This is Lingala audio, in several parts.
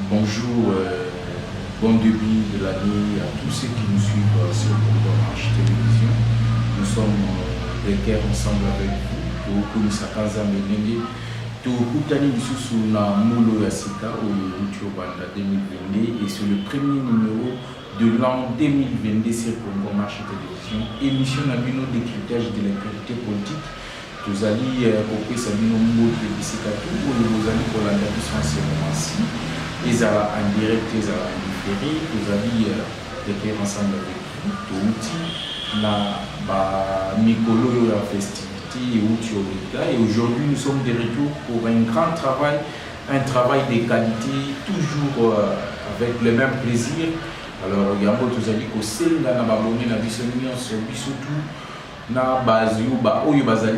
Bonjour, bon début de l'année à tous ceux qui nous suivent sur Congo Marche Télévision. Nous sommes des guerres ensemble avec vous. Pour Misakaza Menenge, tout Koutani Bisusu na Moulo Yasika au Banda 2022 et sur le premier numéro de l'an 2022 sur Congo Marche Télévision. Émission Nabino décryptage de l'actualité politique. Vous allez couper Sabino Moulo de Bissikatou ou vous allez pour la nation en ce moment-ci. Ils sont en direct, ils sont en différé, vous allez décrire ensemble avec vous, tout na Mikolo la festivité et aujourd'hui nous sommes de retour pour un grand travail, un travail de qualité, toujours avec le même plaisir. Alors, Yambo, vous allez qu'au Sénat, na babone na bisonion sur bisotou, na bazio ba oyo bazali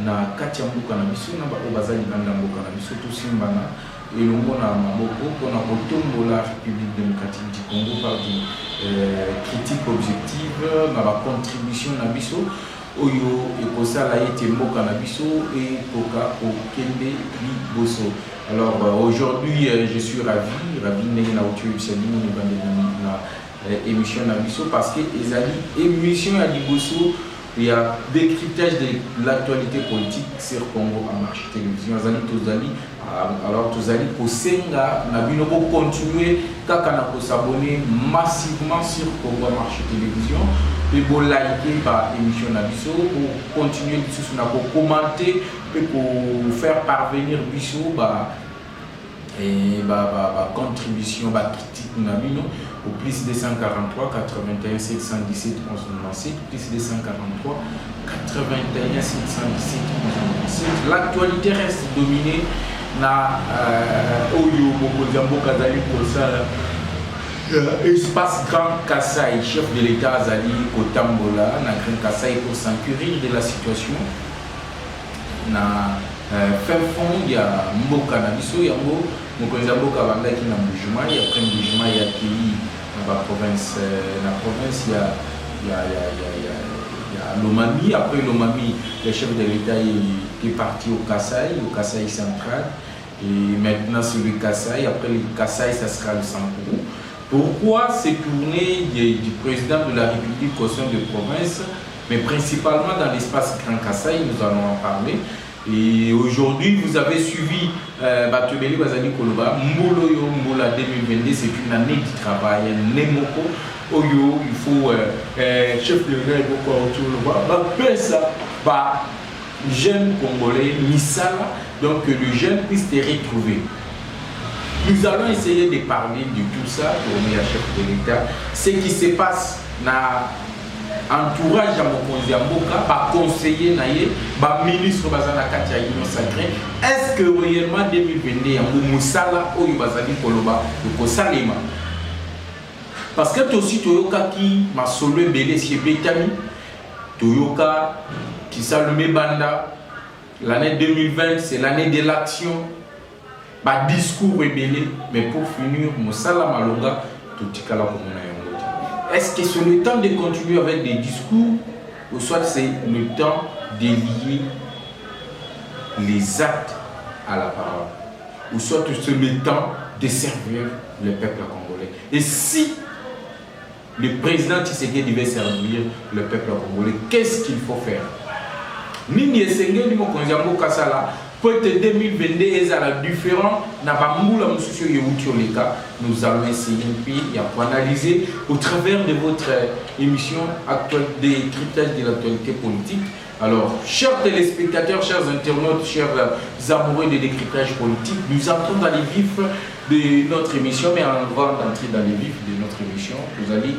na kati ya mboka na biso na ba bazali na mboka na biso to simbana et le monde a beaucoup pour la République démocratique du Congo par des critiques objectives, ma contribution à Bisso, Oyo et pour ça, là, été Moka Nabiso et Poka au Kende Liboso. Alors aujourd'hui, je suis ravi de la émission Nabiso parce que les émission à Liboso. Il y a décryptage de l'actualité politique sur Congo en marche télévision. Alors, tous allez pour Senga, nous allons continuer à s'abonner massivement sur Congo marche télévision. Et pour liker par l'émission Nabiso, pour continuer pour commenter et pour faire parvenir Bisso contribution, critique Nabino. Au plus de 143 81 717 11 97, plus de 143 81 717 11 97. L'actualité reste dominée na Oyo Mokozambo Kazali Kosa espace Grand Kassai, chef de l'État Azali Kotambola, na Grand Kassai pour s'enquérir de la situation. Na fin fond, il y a Mboka Nabiso, Yango, Mokozambo Kavanda qui n'a bougement, il y a après bougement, il y a qui dans la province, il y a Lomami. Après Lomami, le chef de l'État est parti au Kassai central. Et maintenant, c'est le Kassai. Après le Kassai, ça sera le Sankuru. Pourquoi ces tournées du président de la République au sein de province, mais principalement dans l'espace Grand Kassai, nous allons en parler. Et aujourd'hui, vous avez suivi Batubeli Bazali Koloba, Mbolo Mbola 2022, c'est une année de travail, Nemoko, Oyo, il faut chef de l'État, jeune Congolais, Misala, donc que le jeune puisse te retrouver. Nous allons essayer de parler de tout ça, tourner à chef de l'État, ce qui se passe dans entourage à Mokonzi Mboka, conseiller naïe, ministre Bazana Katia Union Sacrée. Est-ce que réellement 2022 il y a Moussala ou Bazali Koloba de Salima? Parce que aussi Toyoka qui m'a solo belé chez Betami, Toyoka qui Salomé Banda, l'année 2020 c'est l'année de l'action, discours est belé, mais pour finir Moussala Malonga, tout est là pour est-ce que c'est le temps de continuer avec des discours ou soit c'est le temps de lier les actes à la parole ou soit c'est le temps de servir le peuple congolais? Et si le président Tshisekedi devait servir le peuple congolais, qu'est-ce qu'il faut faire? Nini Esenge ni Mokonziambo Kasala peut-être 2022 est à la différent nous allons essayer pour analyser au travers de votre émission actuelle des cryptages de l'actualité politique. Alors, chers téléspectateurs, chers internautes, chers amoureux de décryptage politique, nous entrons dans les vifs de notre émission, mais avant d'entrer dans les vifs de notre émission, vous allez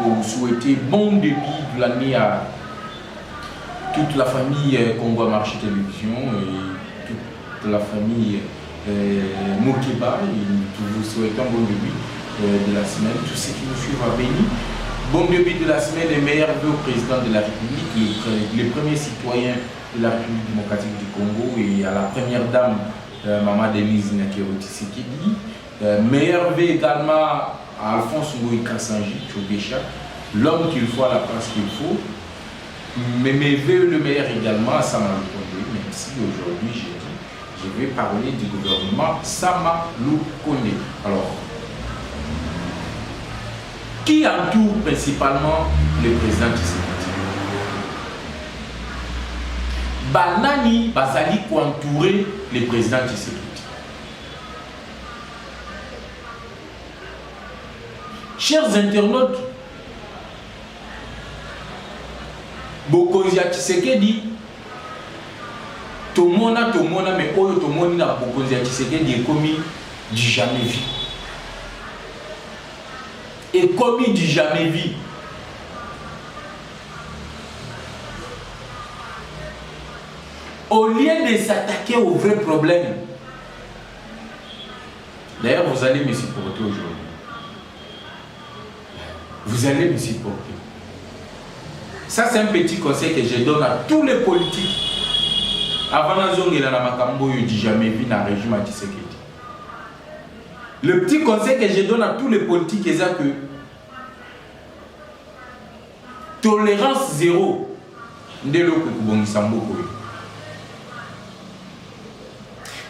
vous souhaiter bon début de l'année à toute la famille Congo Marche Télévision et toute la famille Mokeba. Nous vous souhaitons bon début de la semaine. Tous ceux qui nous suivent à Béni. Bon début de la semaine et meilleurs vœux au président de la République, les premiers citoyens de la République démocratique du Congo et à la première dame, Maman Denise Nakero Tshisekedi. Meilleurs vœux également à Alphonse Ngoï Kassanji, Tchobécha, l'homme qu'il faut à la place qu'il faut. Mais mes vœux le meilleur également à Samuel Kondé, même si aujourd'hui Je vais parler du gouvernement Sama Lukonde. Alors, qui entoure principalement le président Tshisekedi? Banani Bazali pour entourer le président Tshisekedi. Chers internautes, Bokonzi Tshisekedi, Tomona, mais Oyo Tomoni na Bokonzi Tshisekedi est commis du jamais vu. Et commis du jamais vu. Au lieu de s'attaquer au vrai problème, d'ailleurs vous allez me supporter aujourd'hui. Vous allez me supporter. Ça c'est un petit conseil que je donne à tous les politiques. Avant la zone de la Makambo, je dis jamais vu dans le régime à Tshisekedi. Le petit conseil que je donne à tous les politiques est que tolérance zéro de l'eau.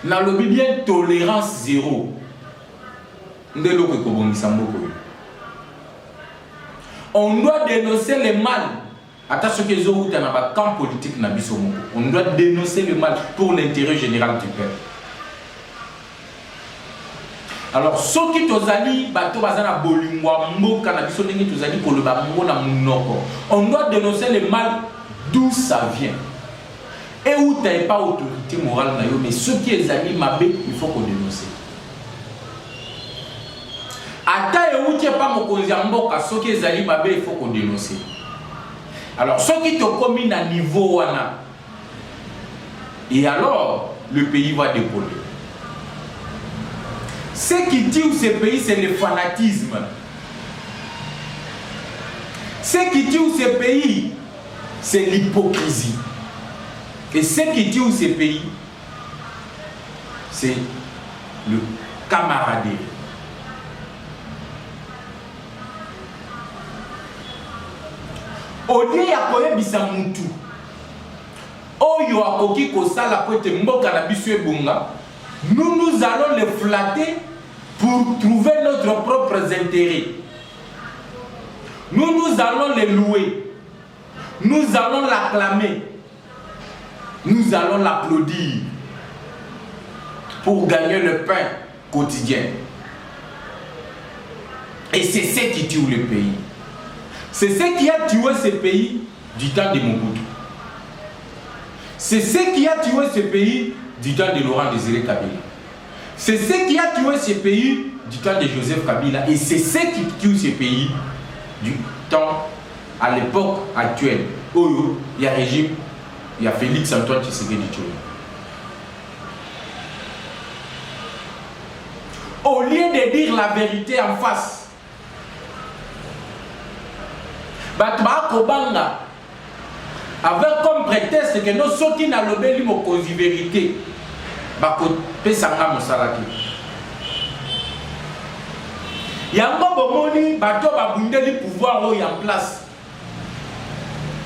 Dans le bien tolérance zéro de l'eau. On doit dénoncer le mal. Attention que les autres dans le camp politique. On doit dénoncer le mal pour l'intérêt général du peuple. Alors, ceux qui tozali, on doit dénoncer le mal d'où ça vient. Et où tu n'as pas autorité morale, mais ceux qui sont allés, il faut qu'on dénonce. Ata et où tu n'as pas mokonzi mboka, ceux qui sont allés, il faut qu'on dénonce. Alors, ceux qui t'ont commis à niveau wana, et alors, le pays va décoller. Ce qui tue ce pays, c'est le fanatisme. Ce qui tue ce pays, c'est l'hypocrisie. Et ce qui tue ce pays, c'est le camaraderie. Au lieu ya koyebisa mutu oyo akoki kosala po ete mboka na biso ebunga, nous allons les flatter pour trouver notre propre intérêt. Nous allons les louer. Nous allons l'acclamer. Nous allons l'applaudir pour gagner le pain quotidien. Et c'est ce qui tue le pays. C'est ce qui a tué ce pays du temps de Mobutu. C'est ce qui a tué ce pays du temps de Laurent Désiré Kabila. C'est ce qui a tué ce pays du temps de Joseph Kabila. Et c'est ce qui tue ce pays du temps, à l'époque actuelle, où il y a régime, il y a Félix Antoine Tshisekedi Tshilombo. Au lieu de dire la vérité en face, Batba avec comme prétexte que nous sommes qui n'ont pas la vérité, il y a un bomoni, bateau babundeli pouvoir en place.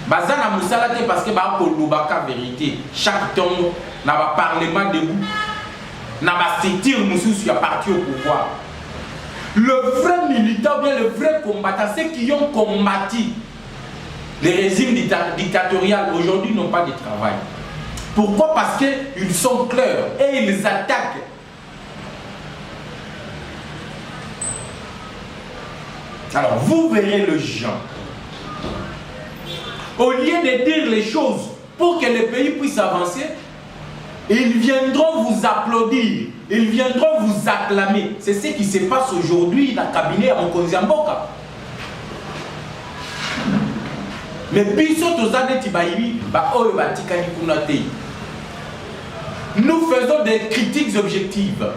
Bazana Moussalate parce que la vérité. Chaque temps, n'a pas parlement debout, n'a pas cité Moussous a parti au pouvoir. Le vrai militant, bien le vrai combattant, ceux qui ont combattu les régimes dictatoriaux aujourd'hui n'ont pas de travail. Pourquoi? Parce qu'ils sont clairs et ils attaquent. Alors vous verrez le genre. Au lieu de dire les choses pour que le pays puisse avancer, ils viendront vous applaudir, ils viendront vous acclamer. C'est ce qui se passe aujourd'hui dans le cabinet à Mokonzi Mboka. Mais nous faisons des critiques objectives.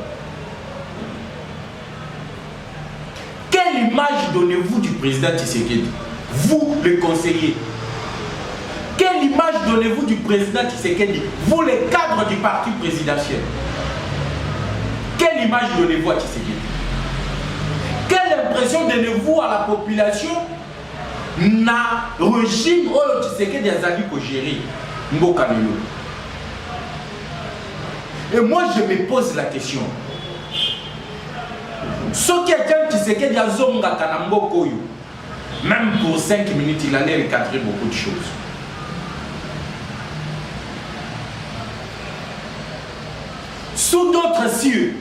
Quelle image donnez-vous du président Tshisekedi? Vous, les conseillers. Quelle image donnez-vous du président Tshisekedi? Vous, les cadres du parti présidentiel. Quelle image donnez-vous à Tshisekedi? Quelle impression donnez-vous à la population? Na régime Oyo Tshisekedi azali ko gérer Mboka Lelo. Et moi, je me pose la question. Ce qui est un Tshisekedi y a Zonga Kanambo, même pour 5 minutes, il allait recadrer beaucoup de choses. Sous d'autres cieux,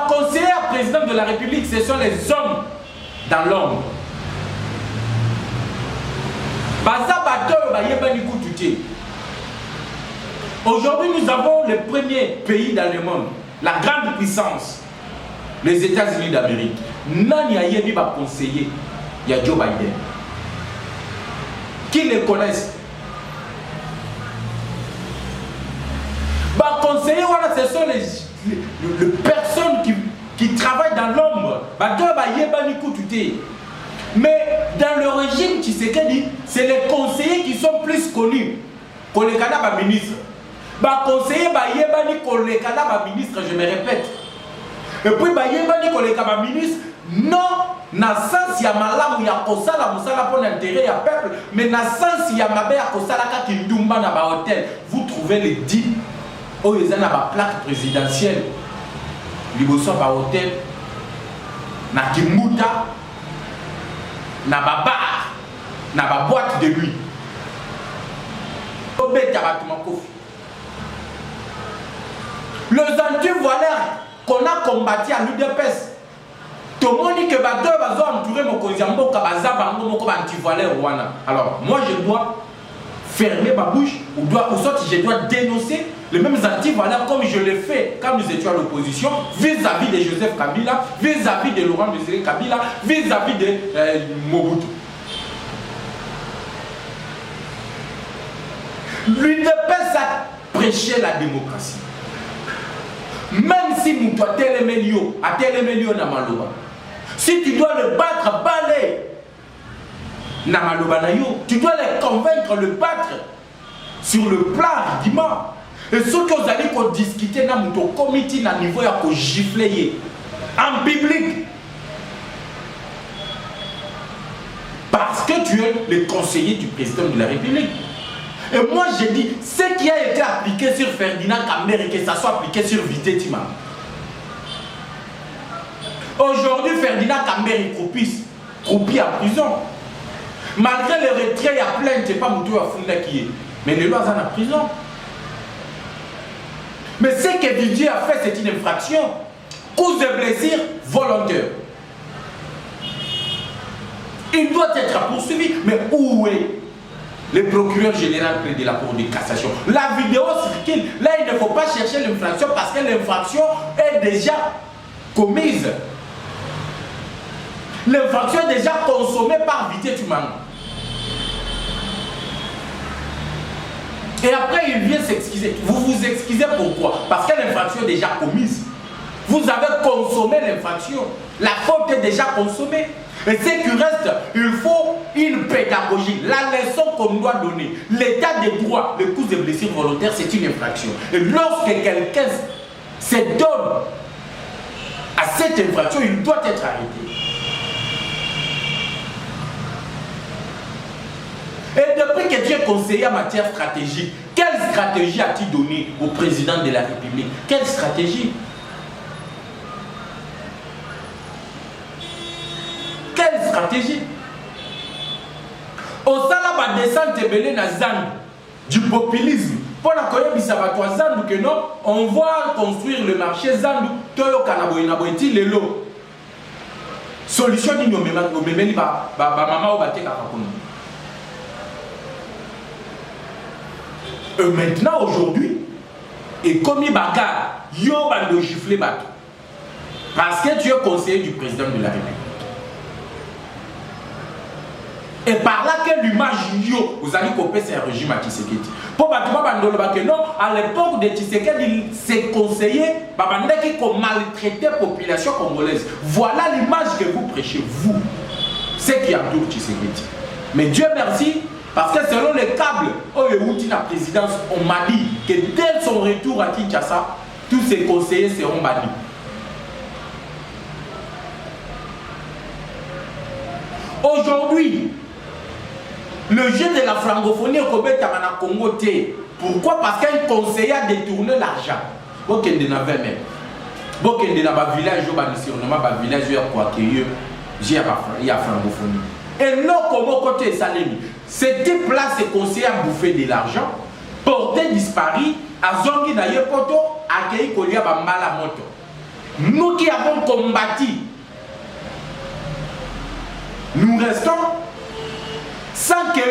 conseiller à président de la République, ce sont les hommes dans l'ombre. Aujourd'hui, nous avons le premier pays dans le monde, la grande puissance, les États-Unis d'Amérique. Nani a yebi ba conseiller, il y a Joe Biden. Qui les connaissent? Ba conseiller, voilà, ce sont les personnes qui travaillent dans l'ombre. Mais dans le régime Tshisekedi, c'est les conseillers qui sont plus connus que les cadavres ministres. Conseiller ministre, je me répète. Et puis les ministre, non, na sens ya malamu ya kosala musala pour l'intérêt ya peuple, mais na sens ya mabe ya kosala kaki ndumba na ba hôtel. Vous trouvez les 10 oh ils ont la plaque présidentielle. Liboso ba hôtel na Kimbuta na ba bar na ba boîte de nuit. Les anti-voileurs qu'on a combattu à l'UDPS, tout le monde dit que Bato va entourer mon Koziambo Kabaza Bango Moko anti-voileur Rwanda. Alors moi je dois fermer ma bouche ou soit je dois dénoncer les mêmes anti-voileurs comme je l'ai fait quand nous étions à l'opposition vis-à-vis de Joseph Kabila, vis-à-vis de Laurent Désiré Kabila, vis-à-vis de Mobutu. L'UDPS a prêché la démocratie. Même si nous dois télémélio na maloba. Si tu dois le battre, balai na maloba na yo, tu dois les convaincre, le battre sur le plan argument. Et ce que vous allez discuter dans mon comité na niveau ya ko gifler en public. Parce que tu es le conseiller du président de la République. Et moi j'ai dit, ce qui a été appliqué sur Ferdinand Kambere, que ça soit appliqué sur Vité Tima. Aujourd'hui, Ferdinand Kambere croupit en prison. Malgré le retrait, il y a plainte, c'est pas Moutou à Funda qui est. Mais les lois sont en prison. Mais ce que Didier a fait, c'est une infraction. Cause de plaisir volontaire. Il doit être poursuivi. Mais où est le procureur général près de la Cour de cassation? La vidéo circule. Là, il ne faut pas chercher l'infraction parce que l'infraction est déjà commise. L'infraction est déjà consommée par Vité Tumano. Et après, il vient s'excuser. Vous vous excusez pourquoi? Parce que l'infraction est déjà commise. Vous avez consommé l'infraction. La faute est déjà consommée. Et ce qui reste, il faut une pédagogie. La leçon qu'on doit donner, l'état de droit, le cause de blessure volontaire, c'est une infraction. Et lorsque quelqu'un se donne à cette infraction, il doit être arrêté. Et depuis que tu es conseiller en matière stratégique, quelle stratégie as-tu donné au président de la République? Quelle stratégie? Quelle stratégie? Au Salaba descente belé na Zandu du populisme. Pour la connaître Bissabato Zandu que non, on va construire le marché Zandu. Toyo Kanaboy Naboyti Lelo. Solution ni nomemeli ba mama obate kakakuna. Maintenant aujourd'hui, et comme il bagarre, yo bando gifler bateau. Parce que tu es conseiller du président de la République. Et par là que l'image vous allez couper c'est un régime à Tshisekedi. Pour que non, à l'époque de Tshisekedi, il s'est conseillé qui maltraité la population congolaise. Voilà l'image que vous prêchez, vous. C'est qui entoure Tshisekedi. Mais Dieu merci, parce que selon les câbles, la présidence, on m'a dit que dès son retour à Kinshasa, tous ses conseillers seront bannis. Aujourd'hui, le jeu de la francophonie au Congo, Pourquoi? Parce qu'un conseiller a détourné l'argent. Ok, il y en avait même. Donc, il y a un village, un village où il y a francophonie. Et non, comment côté Salemi, ce type-là, ce conseiller a bouffé de l'argent, porté disparu, à Zongi d'ailleurs, poto, accueilli Kolia Bambala Moto. Nous qui avons combattu, nous restons sans que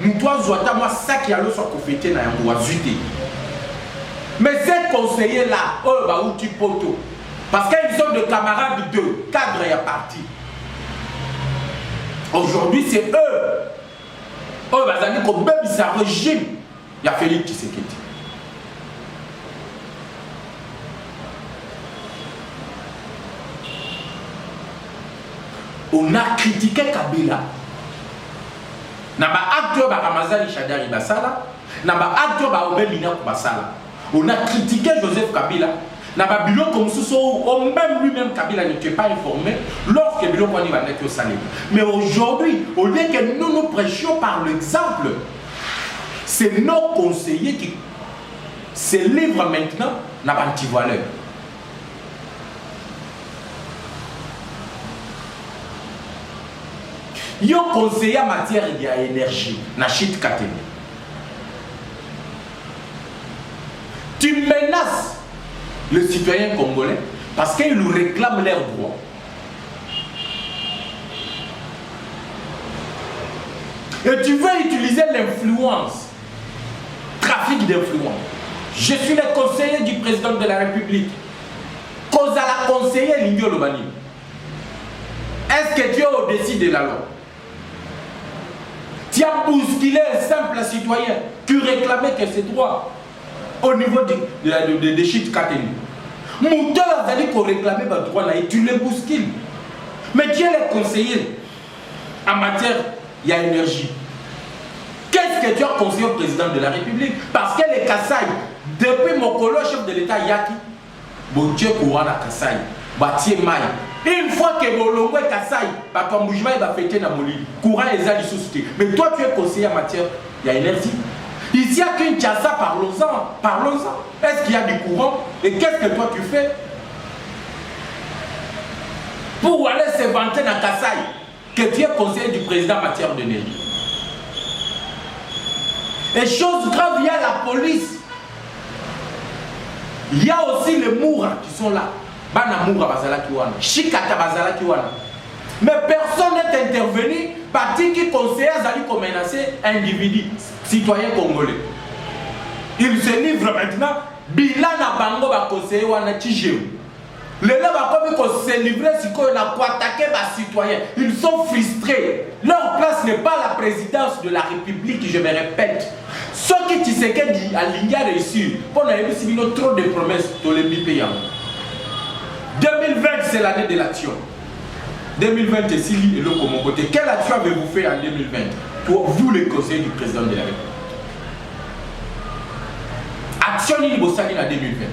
nous soyons moi ça qui a le soit confété dans un bois. Mais ces conseillers-là, oh, bah, où tu poto. Parce qu'ils sont des camarades de cadres et à parti. Aujourd'hui, c'est eux. Oh, bah, ça dit qu'on même ça régime. Il y a Félix Tshisekedi. On a critiqué Kabila. Naba acteur ba Ramazani Shadari Basala, naba acteur ba Obelina Basala. On a critiqué Joseph Kabila. Naba bilo comme ce même lui-même Kabila n'était pas informé lorsque bilo Kwani va naître au Salé. Mais aujourd'hui, au lieu que nous prêchions par l'exemple, c'est nos conseillers qui se livrent maintenant dans l'antivaleur. Yo conseiller en matière d'énergie, Nachit Katemi. Tu menaces le citoyen congolais parce qu'ils nous réclament leurs droits. Et tu veux utiliser l'influence, trafic d'influence. Je suis le conseiller du président de la République. Cause à la conseiller Lingyo Lobani. Est-ce que tu es au-dessus de la loi? Tu as bousculé un simple citoyen qui réclamait que ses droits au niveau de Chit Kateni. Mouteur a dit qu'on réclamait le droit là et tu les bouscules. Mais tu es le conseiller en matière d'énergie. Qu'est-ce que tu as conseillé au président de la République? Parce que les Kassai, depuis mon collège chef de l'État Yaki, bon Dieu courant à Kassai, bâti maille. Une fois que Bolongo et Kassai, ton mouvement va fêter dans mon lit. Courant et ça, ils. Mais toi, tu es conseiller en matière d'énergie. Ici, il n'y a qu'une Tchassa, parlons-en. Parlons-en. Est-ce qu'il y a du courant? Et qu'est-ce que toi tu fais pour aller se vanter dans Kassai que tu es conseiller du président en matière d'énergie? Et chose grave, il y a la police. Il y a aussi les Moura qui sont là. Bana Moura Bazala Kiwana. Chikata Bazala Kiwana. Mais personne n'est intervenu. Parti qui conseille Zali comme menacé individu, citoyen congolais. Il se livre maintenant. Bilana Bango va conseiller Wana Tijeu. Les gens vont se livrer si on a attaqué les citoyens. Ils sont frustrés. Leur place n'est pas la présidence de la République, je me répète. Ce qui Tshisekedi a ligne à réussir, pour nous trop de promesses dans les pays. 2020, c'est l'année de l'action. 2020, c'est Sili et le comment côté. Quelle action avez-vous fait en 2020? Pour vous, les conseillers du président de la République. Action ni Bossani en 2020.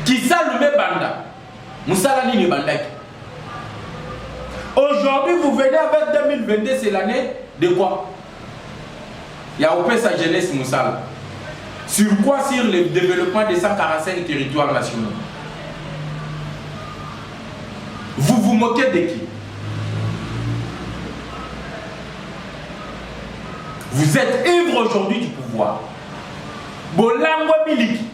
Qui s'allume Banda. Moussala ni Bandaki. Aujourd'hui, vous venez avec 2022, c'est l'année de quoi? Il y a opé sa jeunesse Moussala. Sur quoi? Sur le développement des 145 territoires nationaux. Vous vous moquez de qui? Vous êtes ivre aujourd'hui du pouvoir. Bolango Miliki,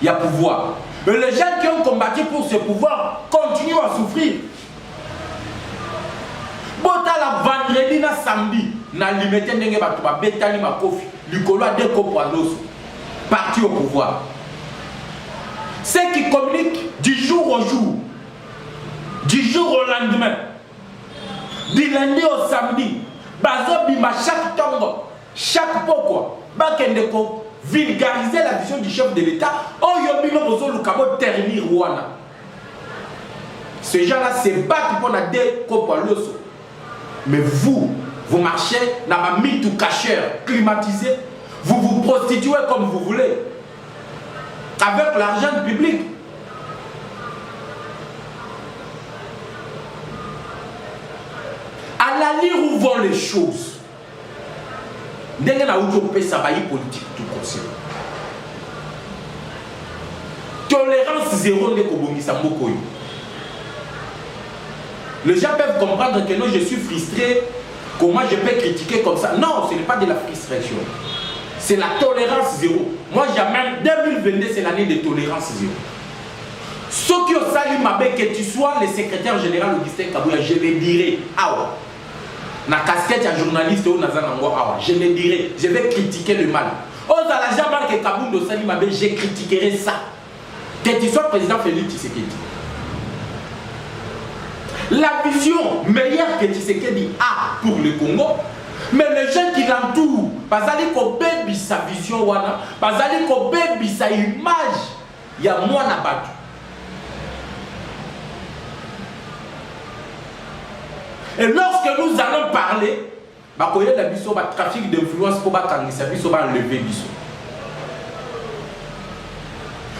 il y a pouvoir. Mais les gens qui ont combattu pour ce pouvoir continuent à souffrir. Bota la vendredi na samedi, na limité ndenge batu ba betani ma kofi, likolo a deux copo adosso, parti au pouvoir. Ceux qui communiquent du jour au jour, du jour au lendemain, du lundi au samedi, bazo bima chaque tongo, chaque poko, bakende ko vulgariser la vision du chef de l'État. Oh yobino bozo lukabo ternir wana. Ces gens-là se battent pour la décope à l'os. Mais vous, vous marchez dans ma mythe ou cachère climatisé, vous vous prostituez comme vous voulez, avec l'argent public. À l'allure où vont les choses, Dès que nous ça va y politique tout conseil. Tolérance zéro de Kobongisa Mokoyo. Les gens peuvent comprendre que non, je suis frustré. Comment je peux critiquer comme ça? Non, ce n'est pas de la frustration. C'est la tolérance zéro. Moi, j'amène 2022, c'est l'année de tolérance zéro. Ce qui ont sali Mabé, que tu sois le secrétaire général Augustin Kabouya, je le dirai. Ah, na casquette à journaliste ou Nazanango, ah, je le dirai. Je vais critiquer le mal. Aux à la jambe que Kaboundo sali Mabé, je critiquerai ça. Que tu sois président Félix Tshisekedi. La vision meilleure que Tshisekedi a pour le Congo, mais les gens qui l'entourent, parce que sa vision, parce que sa image, il y a moins à battre. Et lorsque nous allons parler, il y a le trafic d'influence pour enlever.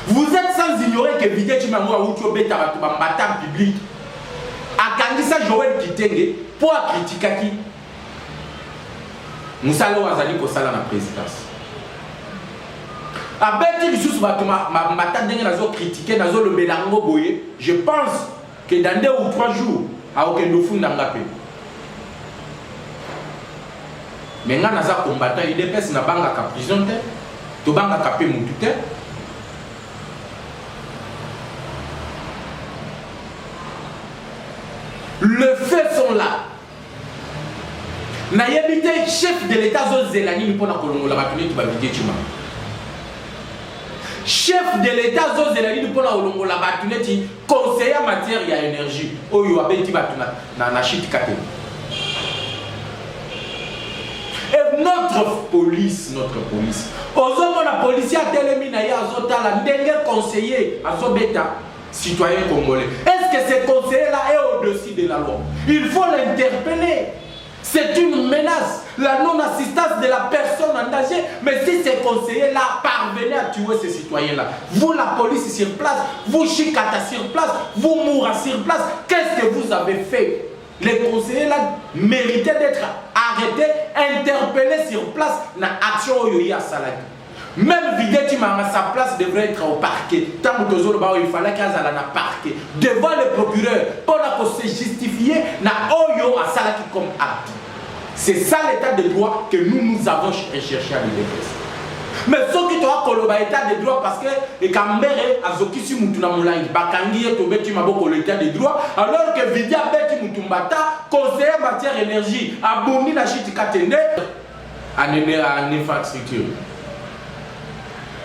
Vous êtes sans ignorer que Vidé Chimangoa ou Tchobé Tabatouba Matam public a gagné ça Joël Kitenge pour critiquer qui Moussa Wazali ko sala na présidence. A Beti Bissous Batuma Matam Denge nazo critiquer nazo le Mélango Boye. Je pense que dans 2 ou 3 jours a Okendo Fundangapé. Mais nga naza combattant il dépêche na banga ka prison te to banga ka pe mutu te. Les faits sont là. Nayabité chef de l'État Zélani pour la Colombo la Batuné qui va vider Chima. Chef de l'État Zélani pour la Colombo la Batuné qui conseiller en matière et énergie. Oyo abeti batuna na chit kate. Et notre police. Aujourd'hui la police a tellement na ya azotala ndenge conseiller azobeta citoyen congolais. Est-ce que ce conseiller-là est au-dessus de la loi? Il faut l'interpeller. C'est une menace. La non-assistance de la personne en danger. Mais si ces conseillers-là parvenaient à tuer ces citoyens-là, vous, la police sur place, vous, Chikata sur place, vous, Moura sur place, qu'est-ce que vous avez fait? Les conseillers-là méritaient d'être arrêtés, interpellés sur place dans l'action Oyoyi à Salaki. Même Vidé à sa place devrait être au parquet. Tant que il fallait qu'elle soit dans parquet. Devant le procureur, pour se justifier, na Oyo à Salaki comme acte. C'est ça l'état de droit que nous avons recherché à l'UDPS. Mais ce qui doit être l'état de droit, parce que les Cambéré, Azokisi Mutuna Moulangi, Bakangi et Tobeti Maboko l'état de droit, alors que Vidé Beti Mutumbata, conseiller en matière d'énergie, a bondi la Chitikatende en infrastructure.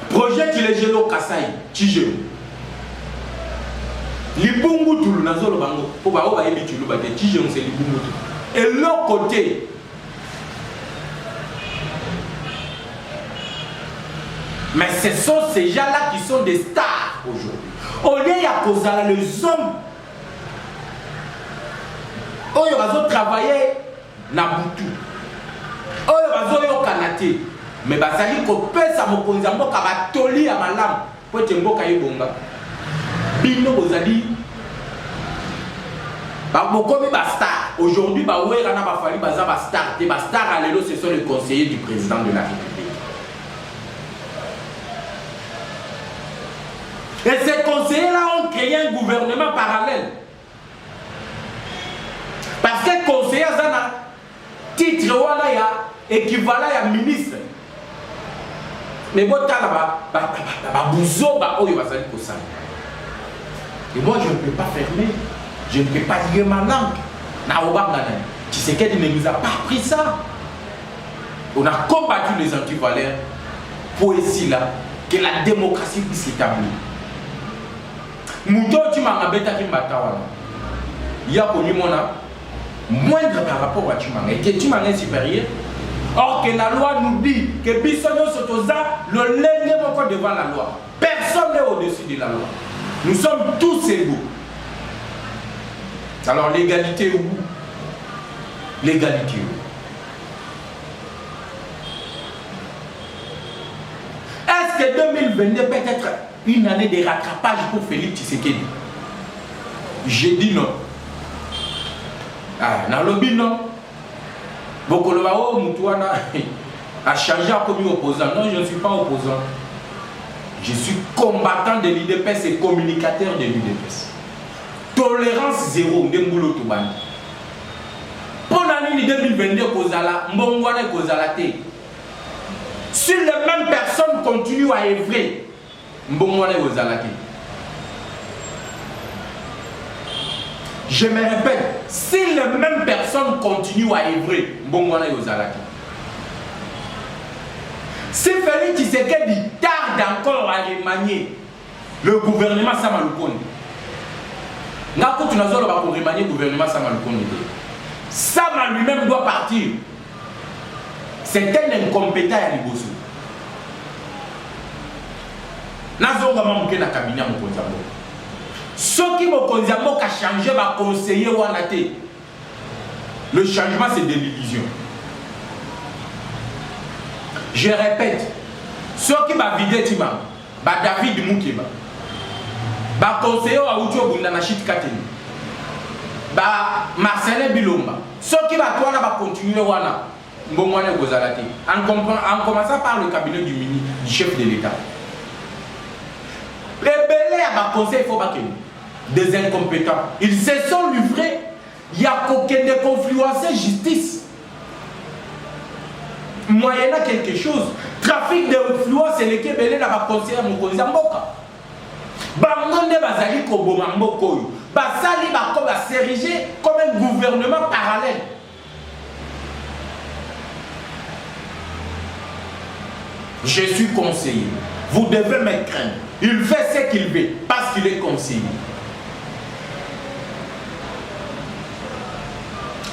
Projet qui est gelé au Kassai, Tijé. Libungu tout le nazolo bango. Pour ba oba yebi tulu bate Tijé on c'est libungu tout. Et l'autre côté, mais ce sont ces gens-là qui sont des stars aujourd'hui. Au lieu de causer les hommes, ils vont travailler na Boutou. Ils vont Kanaté. Mais basali ko pesa mokonzi mboka batoli ya malamu po te mboka yebonga bino bozali ba mokomi ba star aujourd'hui ba wera na ba fali baza ba star te ba star alelo ce sont les conseillers du président de la République. Et ces conseillers là ont créé un gouvernement parallèle parce que conseiller zana titre wala ya équivalent à ministre. Mais bon, et moi, je ne peux pas fermer. Je ne peux pas lier ma langue. Tshisekedi ne nous a pas appris ça. On a combattu les antivaleurs pour ici là que la démocratie puisse s'établir. Mouton, tu m'as embêté à Kimbatawa. Il y a connu mon moindre par rapport à Tumanga. Et que Tumanga est supérieur. Or que la loi nous dit que Bissonio Sotoza, le lendemain encore devant la loi. Personne n'est au-dessus de la loi. Nous sommes tous égaux. Alors l'égalité où? L'égalité où? Est-ce que 2022 peut être une année de rattrapage pour Félix Tshisekedi? J'ai dit non. Ah, dans le lobby non. Bokoloba o mutuana a changé, a commis opposant. Non, je ne suis pas opposant. Je suis combattant de l'UDPS et communicateur de l'UDPS. Tolérance zéro, Ndembulo Toubani. Pour l'année 2022, Kozala, Mbongwane Kozala Te. Si les mêmes personnes continuent à œuvrer, Mbongwane Kozala Te. Je me répète, si les mêmes personnes continuent à œuvrer, Mbongwane Kozala Te. Si Félix Tshisekedi tarde encore à remanier le gouvernement Samalukonde, Nako tu n'as pas pour remanier le gouvernement Samalukonde. Sama lui-même doit partir. C'est un incompétent à Liboso. Nazonga mamuke na cabinet Mokonzambo. Ce qui Mokonzambo a changé va conseiller Wanate. Le changement c'est de l'illusion. Je répète, ceux qui va vider Tima, David Moukeba, conseiller à Oucho Bundanachit Kateni, Marcelin Bilomba, ceux qui va continuer Wana, Mbongwane Gozalate, en commençant par le cabinet du chef de l'État. Les belés à conseil, il faut pas des incompétents. Ils se sont livrés, il n'y a aucune confluence justice. Moyennant quelque chose, trafic d'influence et les Kébélés n'a pas conseillé à mon conseil Mboka. Bangonde Bazali Koboma Mbokoyo. Basali Bako va s'ériger comme un gouvernement parallèle. Je suis conseiller. Vous devez me craindre. Il fait ce qu'il veut parce qu'il est conseiller.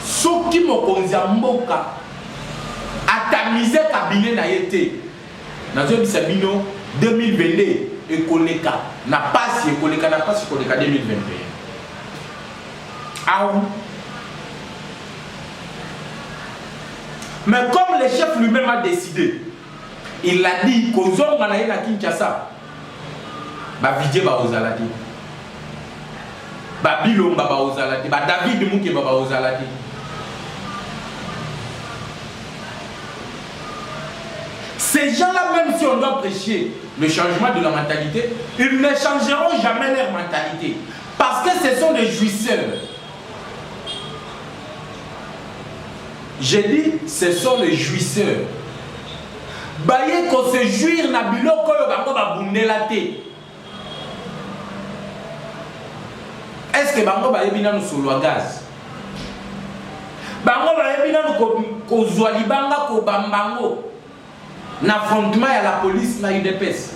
Ce qui me conseille Mboka. Atamisé cabinet n'a été. Dans un bisabino 2022 et Koleka n'a pas si Koleka n'a pas si Koleka 2021. Ah oui. Mais comme le chef lui-même a décidé, il a dit qu'aux hommes on a eu la Kinshasa, bah Vidje va aux aladi, bah Bilomba va aux aladi, bah David Mouké va aux aladi. Ces gens-là, même si on doit prêcher le changement de la mentalité, ils ne changeront jamais leur mentalité. Parce que ce sont des jouisseurs. J'ai dit, ce sont les jouisseurs. Baye ko se jouir na biloko yo bango ba bundela te. Est-ce que bango ba yebina no solo gaz? Bango ba yebina no ko zwa libanga ko bambango. L'affrontement à la police na UDPS.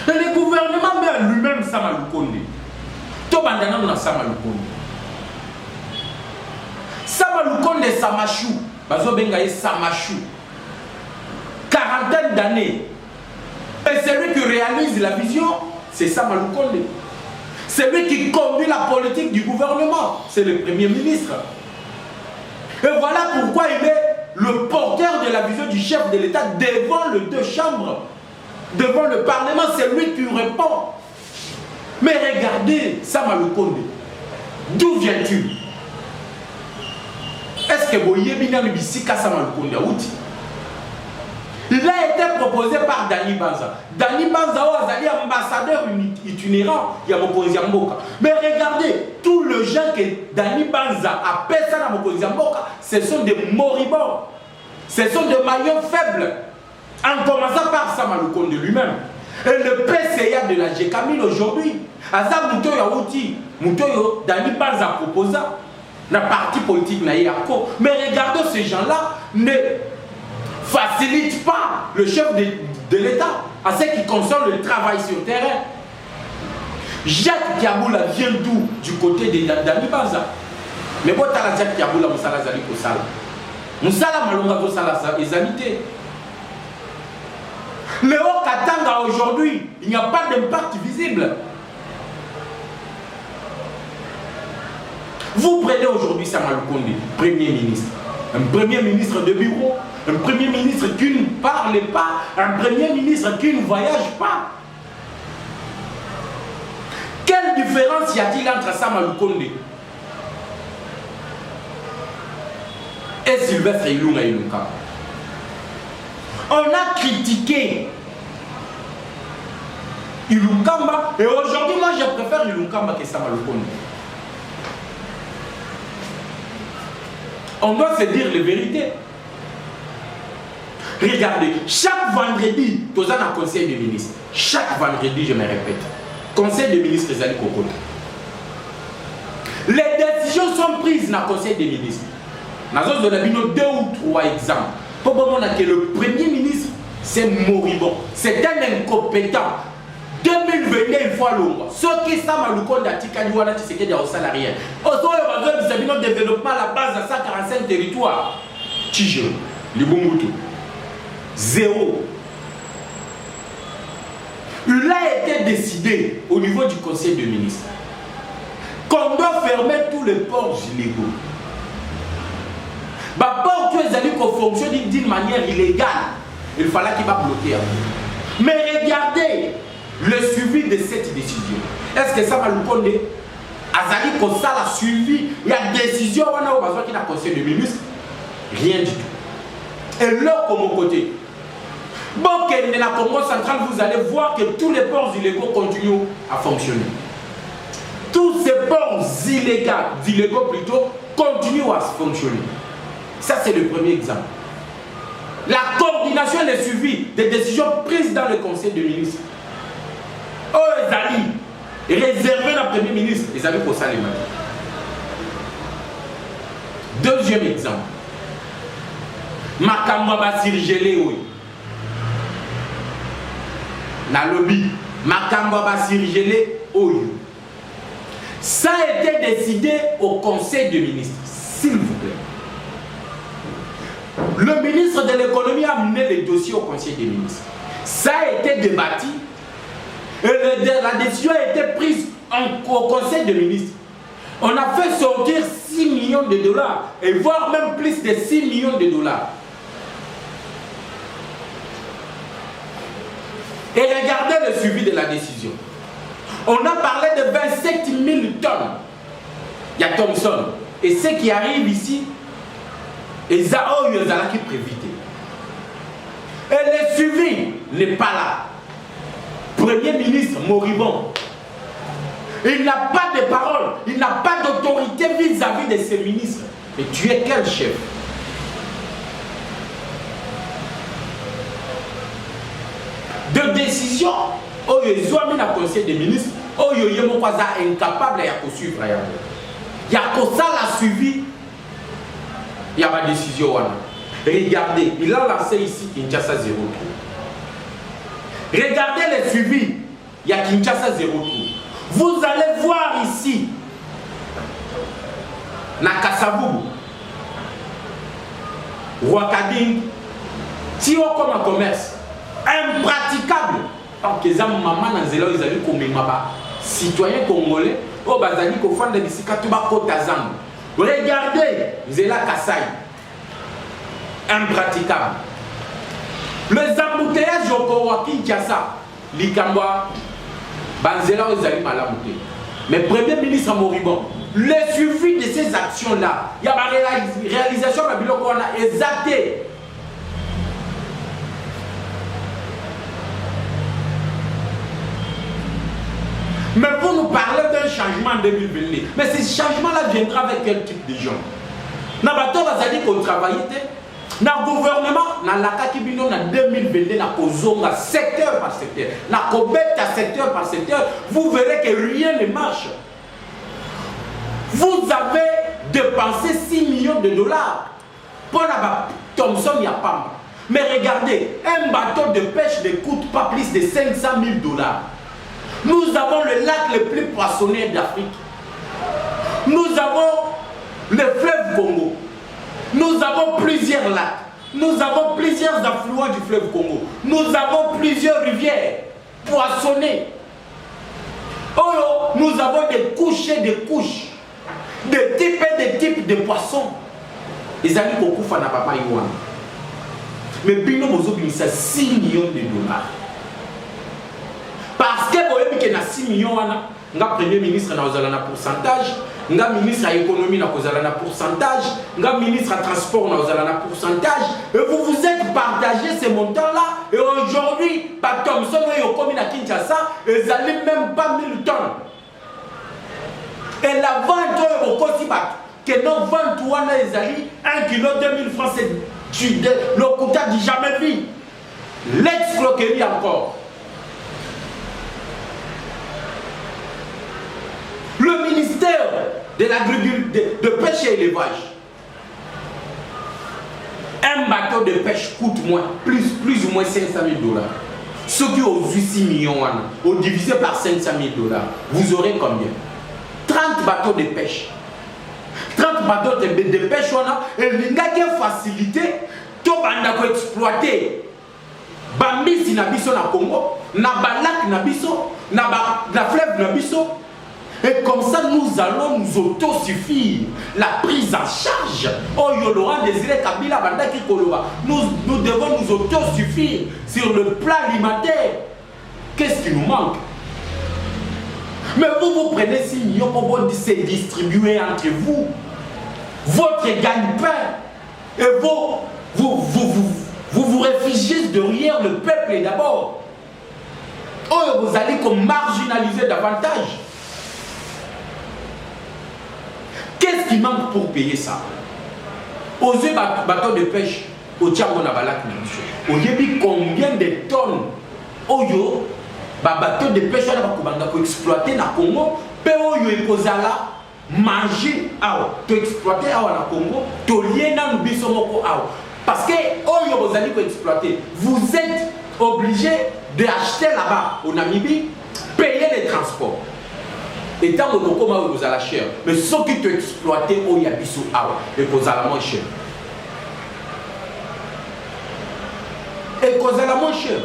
Le gouvernement lui-même Samalukonde. To bandana na Samalukonde. Samalukonde Samachou, bazo bengaye Samachou. Quarantaine d'années. Et celui qui réalise la vision, c'est Samalukonde. Celui qui conduit la politique du gouvernement, c'est le Premier ministre. Et voilà pourquoi il est le porteur de la vision du chef de l'État devant les deux chambres, devant le Parlement, c'est lui qui répond. Mais regardez, Samalukonde, d'où viens-tu? Est-ce que vous voyez bien le Bissika Samalukonde outi? Il a été proposé par Dani Banza. Dani Banza est ambassadeur itinérant, il y a Mokonzi Mboka. Mais regardez, tous les gens que Dani Banza a appelé ça dans Mokonzi Mboka, ce sont des moribonds. Ce sont des maillons faibles. En commençant par Samalukonde lui-même. Et le PCA de la GKMIL aujourd'hui, Azam Moutoyo Outi, Moutoyo, Dani Banza proposa, la partie politique n'a pas. Mais regardez ces gens-là, ne facilite pas le chef de l'État à ce qui concerne le travail sur le terrain. Jacques Diaboula vient d'où? Du côté de Dani Banza. Mais bon, Jacques Diaboula, Moussala Zali Kosala. Moussala Malonga Kosala Ezalité. Mais au Katanga aujourd'hui, il n'y a pas d'impact visible. Vous prenez aujourd'hui Samalukonde, Premier ministre. Un Premier ministre de bureau, un Premier ministre qui ne parle pas, un Premier ministre qui ne voyage pas. Quelle différence y a-t-il entre Samalukonde et Sylvestre Ilunga Ilunga. On a critiqué Ilunkamba et aujourd'hui moi je préfère Ilunkamba que Sama Lukonde. On doit se dire les vérités. Regardez, chaque vendredi, nous avons un conseil des ministres. Chaque vendredi, je me répète, conseil des ministres Zali Kokota. Les décisions sont prises dans le conseil des ministres. Nous avons donné 2 ou 3 exemples. Pour moi, le premier ministre, c'est moribond. C'est un incompétent. 2022, il faut l'ombre. Ce qui est ça, Maloukonde, Tikaniwana, c'est qu'il y a au salarié. Au sein de développement à la base de 145 territoires. Tijou, Libumutu. 0. Il a été décidé au niveau du conseil des ministres qu'on doit fermer tous les ports illégaux. Bah, port que les amis fonctionnent d'une manière illégale, il fallait qu'il va bloquer. Mais regardez le suivi de cette décision. Est-ce que ça va nous connaître? Azali Kosa l'a suivi. Il y a une décision on a besoin qu'il a conseil des ministres. Rien du tout. Et là, comme côté. Bon, que la Congo centrale, vous allez voir que tous les ports illégaux continuent à fonctionner. Tous ces ports illégaux plutôt, continuent à fonctionner. Ça, c'est le premier exemple. La coordination et le suivi des décisions prises dans le conseil des ministres. Oh, Ezali, réservé le premier ministre, Ezali Kosa les mains. Deuxième exemple. Makamba Basirgelé, oui. Na lobby, Makamba Basirgelé, oui. Ça a été décidé au conseil des ministres, s'il vous plaît. Le ministre de l'économie a mené les dossiers au conseil des ministres. Ça a été débattu et la décision a été prise au conseil des ministres. On a fait sortir 6 millions de dollars et voire même plus de 6 millions de dollars. Et regardez le suivi de la décision. On a parlé de 27 000 tonnes. Il y a Thomson. Et ce qui arrive ici, et Zao Yozala qui prévité. Et le suivi n'est pas là. Premier ministre moribond. Il n'a pas de parole, il n'a pas d'autorité vis-à-vis de ses ministres. Et tu es quel chef? De décision, oh, ils ont mis le conseil des ministres, oh, ils sont incapables de suivre. Il y a que ça la suivi. Il y a ma décision. Regardez, il a lancé ici Kinshasa 0 tour. Regardez le suivi. Il y a Kinshasa 0 tour. Vous allez voir ici, Nakasaboubou, Wakading, Tio comme un commerce, impraticable. Parce que les mamans dans zélo, ils avaient comme citoyens congolais, au Bazali, au fond de l'Issikatouba Kotazam. Regardez, Zéla Kassai, impraticable. Les embouteillages au Kowaki Kiasa, Likamba, Banzela aux amis malamouté. Mais Premier ministre moribond, le suivi de ces actions-là, il y a une réalisation de qu'on a exalté. Mais pour nous parler d'un changement en 2022, mais ce changement-là viendra avec quel type de gens? Nabato va dire qu'on travaille. Dans le gouvernement, dans la Kakibino, en 2022, dans Kozonga, secteur par secteur, dans Kobeta, secteur par secteur, vous verrez que rien ne marche. Vous avez dépensé 6 millions de dollars. Pour la Thomson, il n'y a pas. Mais regardez, un bateau de pêche ne coûte pas plus de 500 000 dollars. Nous avons le lac le plus poissonné d'Afrique. Nous avons le fleuve Congo. Nous avons plusieurs lacs. Nous avons plusieurs affluents du fleuve Congo. Nous avons plusieurs rivières poissonnées. Oh, nous avons des couches et des couches. Des types et des types de poissons. Les amis Kokufa n'a pas Iwan. Mais Bino Mozo c'est 6 millions de dollars. Parce que vous avez 6 millions, le Premier ministre a un pourcentage. nga ministre à l'économie na kozala na pourcentage, nga ministre à transport na kozala na pourcentage, et vous vous êtes partagé ces montants-là, et aujourd'hui, par Thomson et Yokomi na Kinshasa, ils n'allaient même pas 1000 tonnes. Et la vente au Kosibat, que non vente ou on a les alliés, 1 kilo 2000 francs, c'est le quota du jamais vu. L'excroquerie encore. Le ministère de l'agriculture, de pêche et élevage. Un bateau de pêche coûte plus ou moins 500 000 $. Ceux qui ont 6 millions, ont divisé par 500 000 $, vous aurez combien? 30 bateaux de pêche. 30 bateaux de pêche, et il n'y a qu'une facilité, tout le monde exploiter. Bambisi na biso na Congo, na balak na biso, na fleuve na biso. Et comme ça, nous allons nous autosuffire. La prise en charge. Oh, Laurent Désiré Kabila, Bandaki Koloba. Nous devons nous autosuffire sur le plan alimentaire. Qu'est-ce qui nous manque? Mais vous prenez 6 millions pour vous distribuer entre vous. Votre gagne-pain. Et vous réfugiez derrière le peuple d'abord. Oh, vous allez comme marginaliser davantage. Qu'est-ce qui manque pour payer ça? Osez bateau de pêche au Tchango na balak na. Oyebi combien de tonnes oyo bateau de pêche na bakubanda ko exploiter na Congo, pe oyo ekozala manger awa, to exploiter awa na Congo, to liena biso moko awa. Parce que oyo vous allez ko exploiter, vous êtes obligé d'acheter là-bas au Namibie, payer les transports. Et tant que vous avez la chair, mais ceux qui te exploitent, il y a des sous et vous avez la moins cher. Et vous avez la moins cher.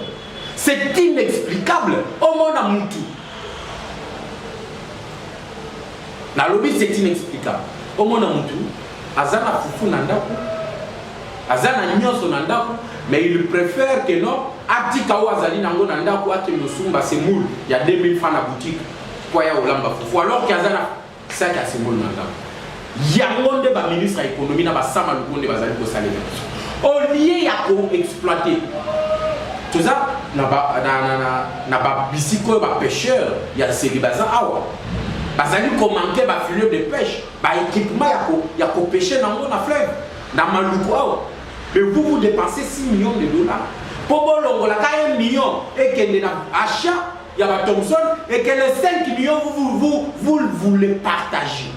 C'est inexplicable. Au monde à Moutou. La lobby, c'est inexplicable. Au monde à Moutou, Azana Foufou Nandaku, Azana Nyonso Nandaku, mais il préfère que non, Atikawa Azali Nango Nandaku, Atinosumba, c'est moule, il y a 2000 francs à la boutique. Alors qu'il y a ça qui a symbole maintenant. Il y a un débat ministre de l'économie dans sama lukonde bazali ko salaire. Au lieu ya ko exploiter. Tout ça na ba bisiko ba pêcheur, il y a ces bazan awa. Bazali ko manquer ba filet de pêche, ba équipement ya ko pêcher dans la fleuve, dans maluko awa. Mais vous dépensez 6 millions de $. Pour bolongola 1 million et que na achat il y a Thomson et que les 5 millions, vous les partagez.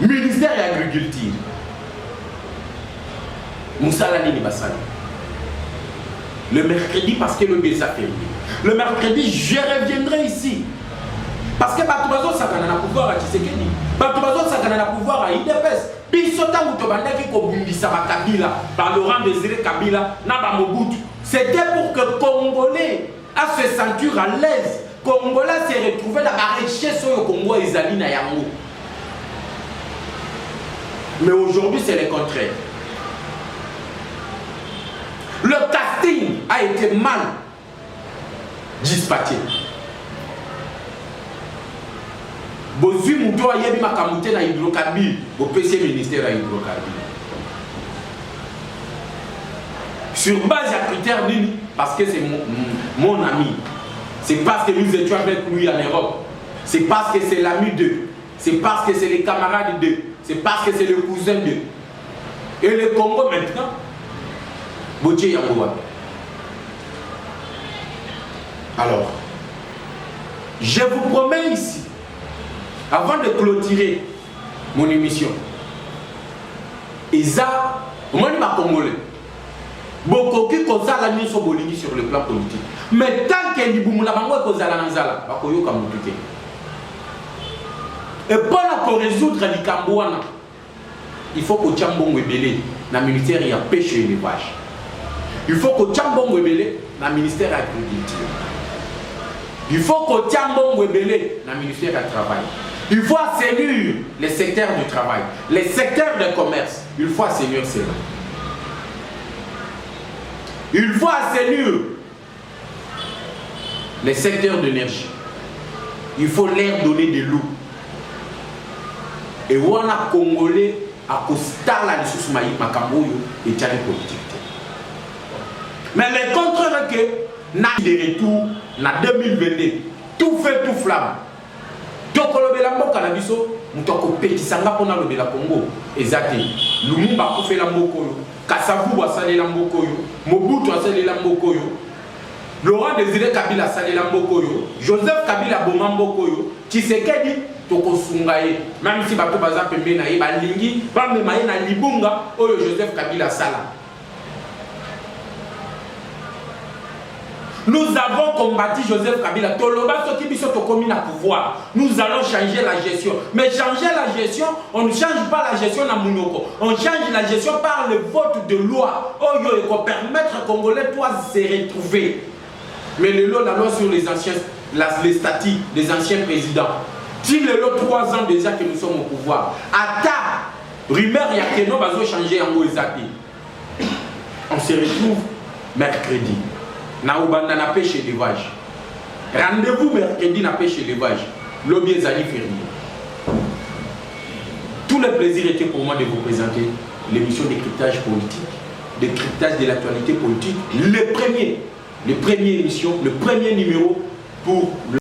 Ministère de l'Agriculture. Moussalani Nibassani. Le mercredi, parce que le BSA fait. Le mercredi, je reviendrai ici. Parce que Batoubazo, ça a pouvoir à Tshisekedi. Batoubazo, ça a pouvoir à IDPS. Bisota Moutobanda qui Kobumbisa Kabila, par Laurent Désiré Kabila, Naba Mobutu. C'était pour que Congolais à se sentir à l'aise. Congolais s'est retrouvé dans la richesse au Congo et Zali na Yango. Mais aujourd'hui, c'est le contraire. Le casting a été mal dispatché. Bozui Mouto a yebi makamute na hydrocarbure, au PC ministère à hydrocarbure. Sur base de critères, parce que c'est mon ami, c'est parce que nous étions avec lui en Europe, c'est parce que c'est l'ami d'eux, c'est parce que c'est les camarades d'eux, c'est parce que c'est le cousin d'eux. Et le Congo maintenant, Botier Yangoua. Alors, je vous promets ici, avant de clôturer mon émission, Isa, moi je suis congolais. Beaucoup qui causent la nuit sur le plan politique. Mais tant que nous avons causé la Nanzala, et pour résoudre les Cambouana, il faut que Tchambon Webele, le ministère de la pêche et l'élevage. Il faut que Tchambon Webele, le ministère de l'agriculture. Il faut que Tchambon Webele, le ministère du travail. Il faut assainir les secteurs du travail, les secteurs de commerce. Il faut assainir cela. Il faut assainir les secteurs d'énergie. il faut leur donner de l'eau. Et on a Congolais à costar la ressource maïs Makamboyo et Tchani politique. Mais le contraire que na de retour na 2022 tout fait tout flamme. Donc le belambo canabiso mutoko petit sanga pona le bela Congo ezate Lumumba ko fait la mbokoyo Kasavu a salé la mbokoyo Mobutu a salé la mbokoyo Laurent Désiré Kabila a salé la mbokoyo Joseph Kabila boma mbokoyo Tshisekedi toko sungaye même si bato baza pembe na ye balingi ba mema ye na libunga oyo Joseph Kabila sala. Nous avons combattu Joseph Kabila. Toloba soki biso tokomi na pouvoir. Nous allons changer la gestion. Mais changer la gestion, on ne change pas la gestion na Mounioko. On change la gestion par le vote de loi. Oyo et pour permettre aux Congolais de se retrouver. Mais la loi sur les anciens, les statuts des anciens présidents. Si le lot 3 ans déjà que nous sommes au pouvoir. Ata, rumeur ya que nous allons changer en Moïsaki. On se retrouve mercredi. Na Oubanda na pêche élevage. Rendez-vous mercredi na pêche élevage. Lobby Zali Fermier. Tout le plaisir était pour moi de vous présenter l'émission Décryptage politique, décryptage de l'actualité politique, le premier émission, le premier numéro pour le